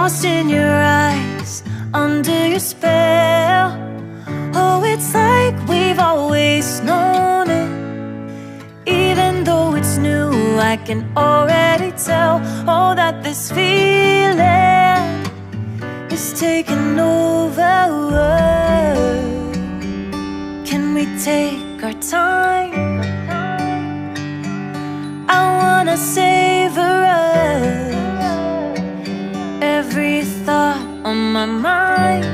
lost in your eyes, under your spell. Oh, it's like we've always known it. Even though it's new, I can already tell, oh, that this feeling is taking over. Can we take our time? I wanna savor us. Every thought on my mind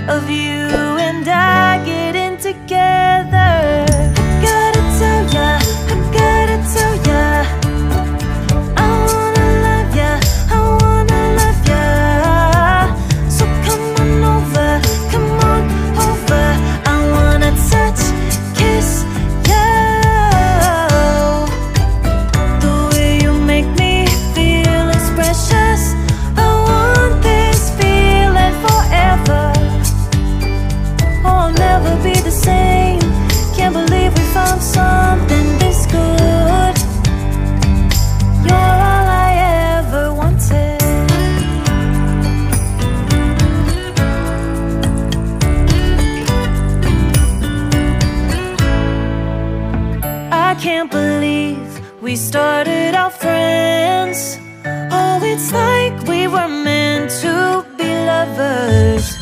of you and I getting together. I gotta tell ya, I gotta tell ya, I wanna love ya, I wanna love ya. So come on over, come on over. I wanna touch, kiss ya. The way you make me feel is precious. I want this feeling forever. Oh, I'll never be the same. Can't believe we found something this good. You're all I ever wanted. I can't believe we started out friends. Oh, it's like we were meant to be lovers.